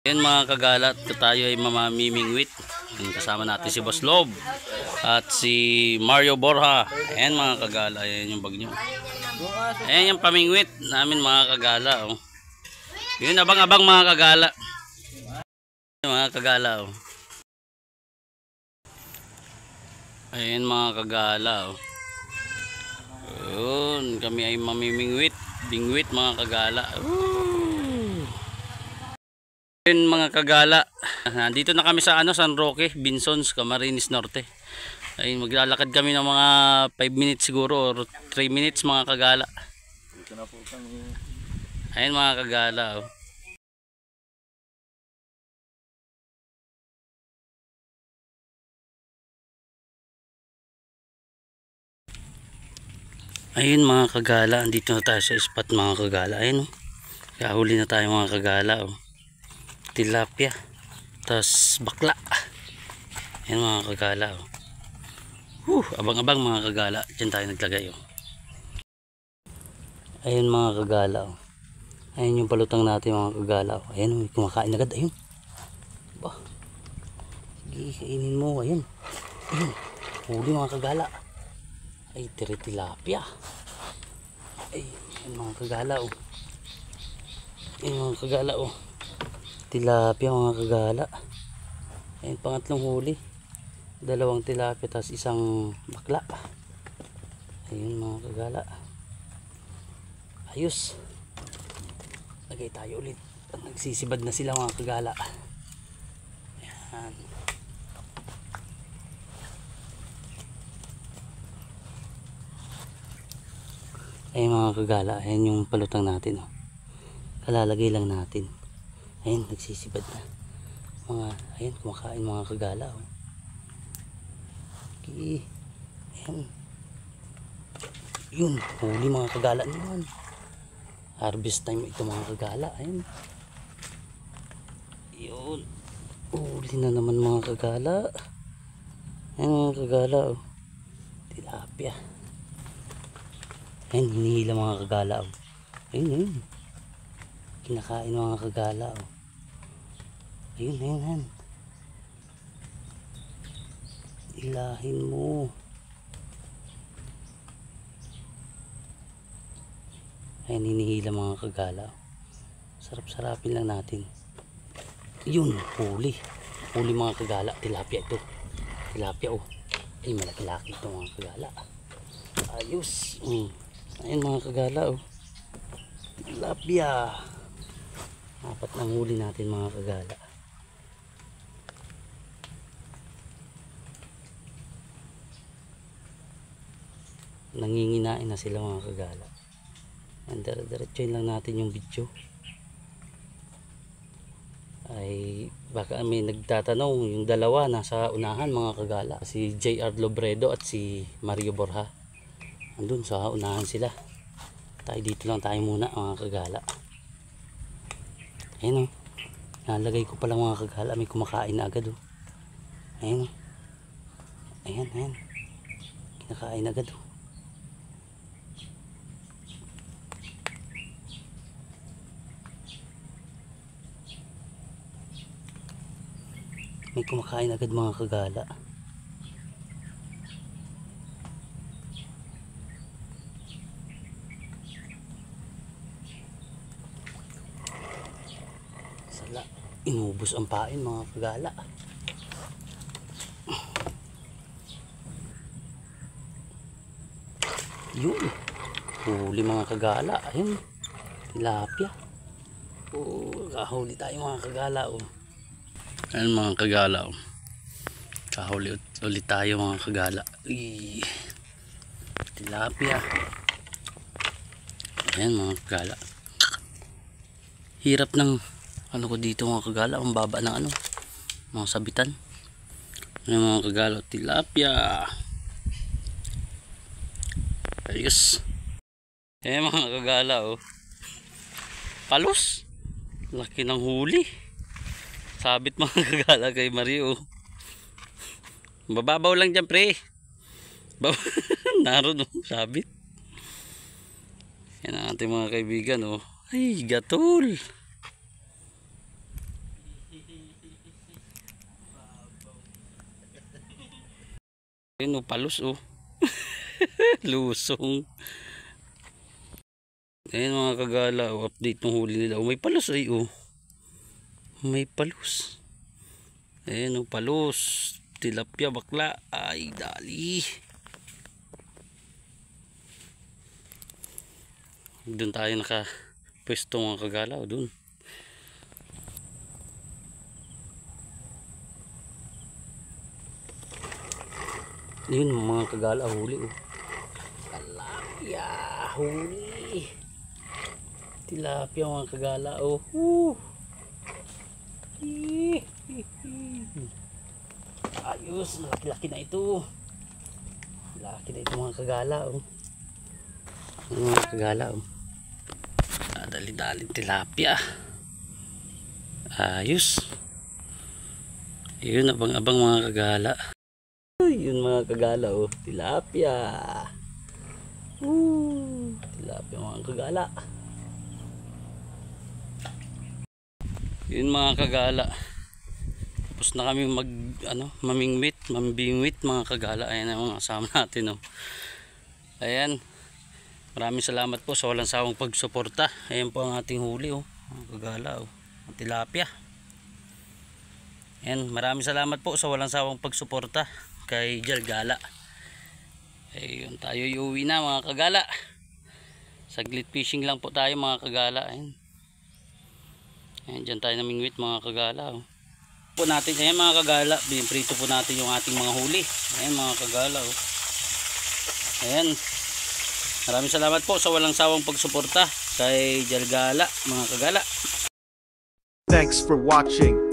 Ayan mga kagalat, tayo ay mamamimingwit. Kasama natin si Boss Lob at si Mario Borja. Ayan mga kagala, ayan yung bag nyo. Ayan yung pamingwit namin mga kagala. Oh. Yun, abang-abang mga kagala. Mga kagala. Oh. Ayan mga kagala. Oh. Yun, kami ay mamimingwit. Bingwit mga kagala. Yun mga kagala. Nandito na kami sa San Roque, Binsons, Camarines Norte. Ayun, maglalakad kami ng mga 5 minutes siguro or 3 minutes mga kagala. Dito na po kami. Ayun mga kagala. Oh. Ayun mga kagala, andito na tayo sa spot mga kagala. Ayun, kahuli na tayo mga kagala. Oh. Tilapia, tas bakla. Ayun mga kagala. Oh. Abang-abang mga kagala. Diyan tayo naglagay. Oh. Ayun mga kagala. Oh. Ayun yung palutang natin mga kagala. Oh. Ayun, kumakain agad. Ayun. Bah. Sige, kainin mo. Ayun. Ayun. Huli mga kagala. Ay, tilapia. Ay, ayun mga kagala. Oh. Ayun mga kagala. Oh. Tilapia mga kagala. Ayun, pangatlong huli. 2 tilapia tas isang bakla. Ayun mga kagala. Ayos. Lagay tayo ulit. Nagsisibad na sila mga kagala. Ayan. Ayun mga kagala. Ayan yung palutang natin. Oh. Kalalagay lang natin. Ayun, nagsisibad na. Ayun, kumakain mga kagala. Oh. Okay. Ayun. Yun, huli mga kagala naman. Harvest time ito mga kagala. Ayun. Yun. Huli na naman mga kagala. Ayun mga kagala. Oh. Tilapia. Ayun, hinihila mga kagala. Oh. Ayun, ayun. Kinakain mga kagala. Oh. Ayun, ayun, ayun. Ilahin mo. Ayun, hinihila mga kagala. Sarap-sarapin lang natin. Yun, huli. Huli mga kagala. Tilapia ito. Tilapia oh. Ay, malaki-laki ito mga kagala. Ayos. Ayun mga kagala oh. Tilapia. 4 nang huli natin mga kagala. Nanginginain na sila mga kagala. Diretso lang natin yung video. Ay baka may nagtatanong, yung dalawa nasa unahan mga kagala, si JR Lobredo at si Mario Borja. Andun sa unahan sila. Tayo dito lang tayo muna mga kagala. Ayun oh. Nalagay ko palang mga kagala, may kumakain na agad oh. Ayun oh. Ayan, ayan. Kinakain agad oh. May kumakain agad mga kagala. Sala, inubos ang pain mga kagala. Yun, huli mga kagala. Ayun, tilapia. Oh, kahuli tayo mga kagala oh. Ayun mga kagala oh. Kahuli ulit tayo mga kagala. Tilapia. Ayan mga kagala. Hirap ng ano ko dito mga kagala. Ang baba ng ano, mga sabitan. Ayan mga kagala. Tilapia. Ayos. Ayan mga kagala oh. Palos. Laki ng huli. Sabit mga kagala kay Mario. Bababaw lang dyan pre. Naroon oh, sabit. Yan ang ating mga kaibigan, oh. Ay, gatol. Ayun, oh, palos, oh. Lusong. Ayun mga kagala, oh, update ng huli nila. Oh, may palos, ay, oh. May palos. Ayun, oh, palos. Tilapia, bakla. Ay, dali. Doon tayo nakapwesto mga kagala, oh, doon. Yun mga kagala, huli, oh. Tilapia, huli. Tilapia mga kagala, oh. Ayos, laki-laki na ito. Laki na ito mga kagala, oh. Mga kagala, oh. Dali-dali tilapia. Ayos. Yun, abang-abang mga kagala. Yun mga kagala, oh. Tilapia. Tilapia mga kagala. Yun mga kagala. Tapos na kami mamingwit mga kagala. Ayan ang mga kasama natin, oh. Ayan. Maraming salamat po sa walang sawang pagsuporta. Ayan po ang ating huli, oh. Mga kagala, oh. Tilapia. Ayan, maraming salamat po sa walang sawang pagsuporta kay Jalgala. Ayun, tayo iuwi na mga kagala. Saglit fishing lang po tayo mga kagala. Ayan. Ayan, dyan tayo namingwit mga kagala, oh. Po natin, ayan mga kagala, biniprito po natin yung ating mga huli. Ayan mga kagala, oh. Ayan. Maraming salamat po sa walang sawang pagsuporta kay Jalgala mga kagala. Thanks for watching.